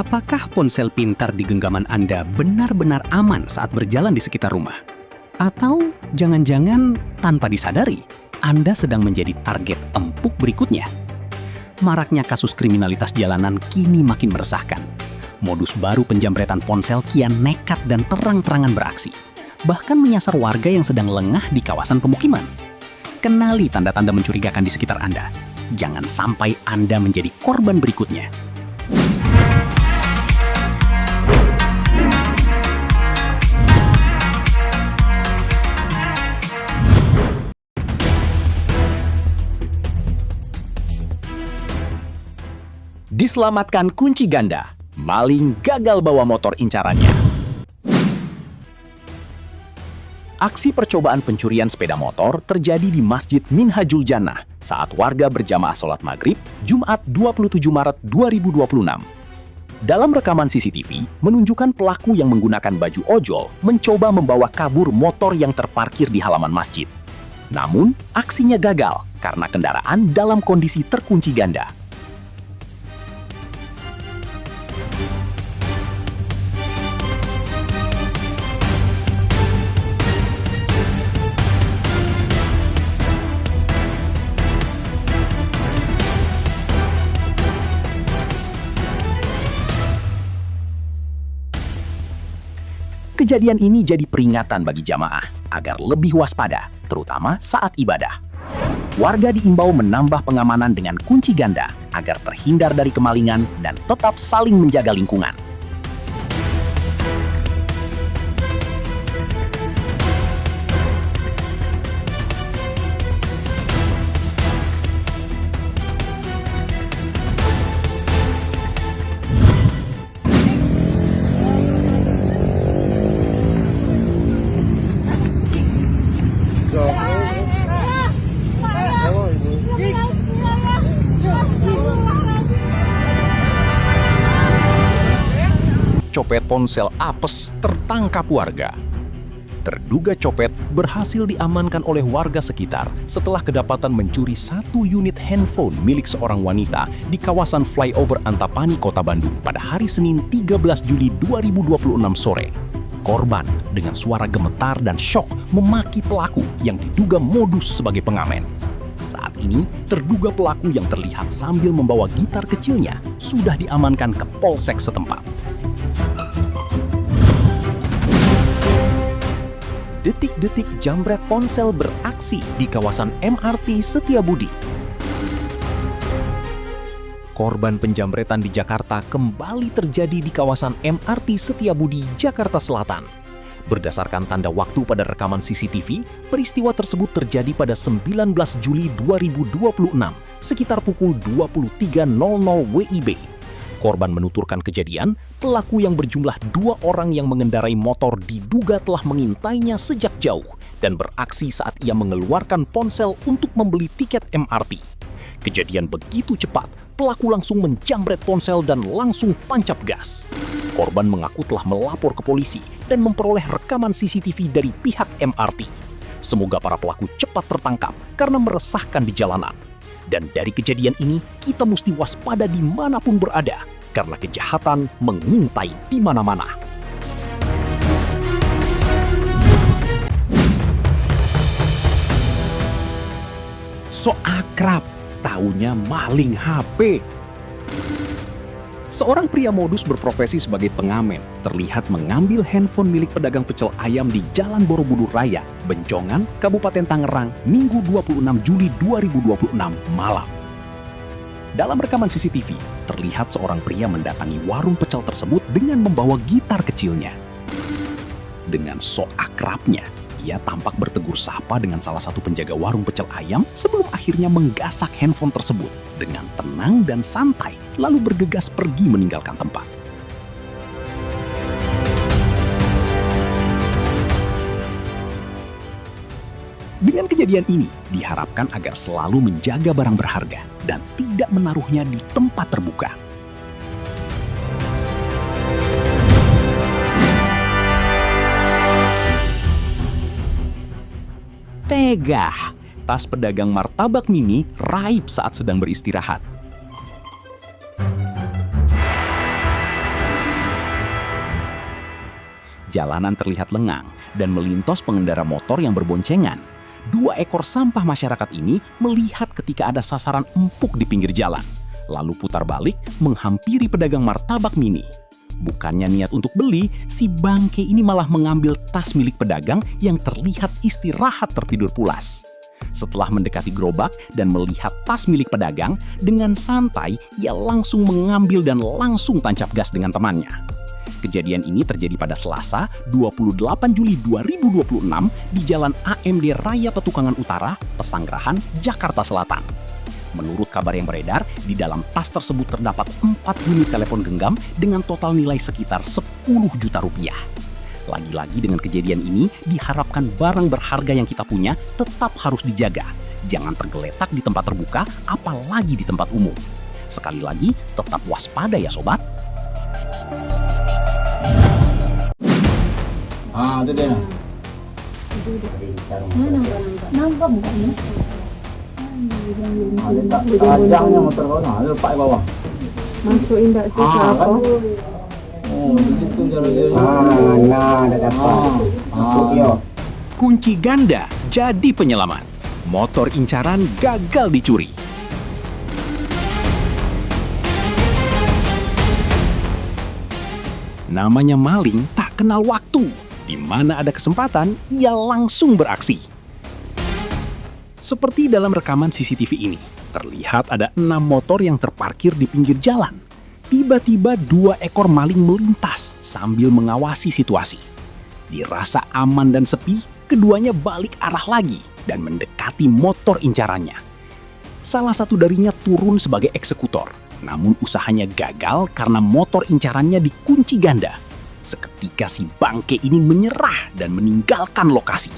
Apakah ponsel pintar di genggaman Anda benar-benar aman saat berjalan di sekitar rumah? Atau jangan-jangan tanpa disadari, Anda sedang menjadi target empuk berikutnya? Maraknya kasus kriminalitas jalanan kini makin meresahkan. Modus baru penjamretan ponsel kian nekat dan terang-terangan beraksi, bahkan menyasar warga yang sedang lengah di kawasan pemukiman. Kenali tanda-tanda mencurigakan di sekitar Anda. Jangan sampai Anda menjadi korban berikutnya. Diselamatkan kunci ganda, maling gagal bawa motor incarannya. Aksi percobaan pencurian sepeda motor terjadi di Masjid Minhajul Jannah saat warga berjamaah sholat maghrib Jumat 27 Maret 2026. Dalam rekaman CCTV, menunjukkan pelaku yang menggunakan baju ojol mencoba membawa kabur motor yang terparkir di halaman masjid. Namun, aksinya gagal karena kendaraan dalam kondisi terkunci ganda. Kejadian ini jadi peringatan bagi jamaah agar lebih waspada, terutama saat ibadah. Warga diimbau menambah pengamanan dengan kunci ganda agar terhindar dari kemalingan dan tetap saling menjaga lingkungan. Copet ponsel apes tertangkap warga. Terduga copet berhasil diamankan oleh warga sekitar setelah kedapatan mencuri 1 unit handphone milik seorang wanita di kawasan flyover Antapani, Kota Bandung pada hari Senin 13 Juli 2026 sore. Korban dengan suara gemetar dan syok memaki pelaku yang diduga modus sebagai pengamen. Saat ini, terduga pelaku yang terlihat sambil membawa gitar kecilnya sudah diamankan ke polsek setempat. Detik-detik jambret ponsel beraksi di kawasan MRT Setiabudi. Korban penjamretan di Jakarta kembali terjadi di kawasan MRT Setiabudi, Jakarta Selatan. Berdasarkan tanda waktu pada rekaman CCTV, peristiwa tersebut terjadi pada 19 Juli 2026, sekitar pukul 23.00 WIB. Korban menuturkan kejadian, pelaku yang berjumlah 2 orang yang mengendarai motor diduga telah mengintainya sejak jauh dan beraksi saat ia mengeluarkan ponsel untuk membeli tiket MRT. Kejadian begitu cepat, pelaku langsung menjamret ponsel dan langsung tancap gas. Korban mengaku telah melapor ke polisi dan memperoleh rekaman CCTV dari pihak MRT. Semoga para pelaku cepat tertangkap karena meresahkan di jalanan. Dan dari kejadian ini, kita mesti waspada dimanapun berada, karena kejahatan mengintai di mana-mana. So akrab, taunya maling HP. Seorang pria modus berprofesi sebagai pengamen terlihat mengambil handphone milik pedagang pecel ayam di Jalan Borobudur Raya, Bencongan, Kabupaten Tangerang, Minggu 26 Juli 2026 malam. Dalam rekaman CCTV, terlihat seorang pria mendatangi warung pecel tersebut dengan membawa gitar kecilnya. Dengan sok akrabnya, ia tampak bertegur sapa dengan salah satu penjaga warung pecel ayam sebelum akhirnya menggasak handphone tersebut dengan tenang dan santai, lalu bergegas pergi meninggalkan tempat. Dengan kejadian ini, diharapkan agar selalu menjaga barang berharga dan tidak menaruhnya di tempat terbuka. Tega, tas pedagang martabak mini raib saat sedang beristirahat. Jalanan terlihat lengang dan melintas pengendara motor yang berboncengan. 2 ekor sampah masyarakat ini melihat ketika ada sasaran empuk di pinggir jalan, lalu putar balik menghampiri pedagang martabak mini. Bukannya niat untuk beli, si bangke ini malah mengambil tas milik pedagang yang terlihat istirahat tertidur pulas. Setelah mendekati gerobak dan melihat tas milik pedagang, dengan santai ia langsung mengambil dan langsung tancap gas dengan temannya. Kejadian ini terjadi pada Selasa, 28 Juli 2026 di Jalan AMD Raya Petukangan Utara, Pesanggerahan, Jakarta Selatan. Menurut kabar yang beredar, di dalam tas tersebut terdapat 4 unit telepon genggam dengan total nilai sekitar 10 juta rupiah. Lagi-lagi dengan kejadian ini, diharapkan barang berharga yang kita punya tetap harus dijaga. Jangan tergeletak di tempat terbuka, apalagi di tempat umum. Sekali lagi, tetap waspada ya sobat. Itu dia. Nampak bukannya? Tajamnya motor kau ada lepak bawah. Masukin tak sih Kan? apa? Oh, begitu cara-cara. Ada dapat. Kunci ganda jadi penyelamat. Motor incaran gagal dicuri. Namanya maling tak kenal waktu. Di mana ada kesempatan, ia langsung beraksi. Seperti dalam rekaman CCTV ini, terlihat ada 6 motor yang terparkir di pinggir jalan. Tiba-tiba 2 ekor maling melintas sambil mengawasi situasi. Dirasa aman dan sepi, keduanya balik arah lagi dan mendekati motor incarannya. Salah satu darinya turun sebagai eksekutor, namun usahanya gagal karena motor incarannya dikunci ganda. Seketika si bangke ini menyerah dan meninggalkan lokasi.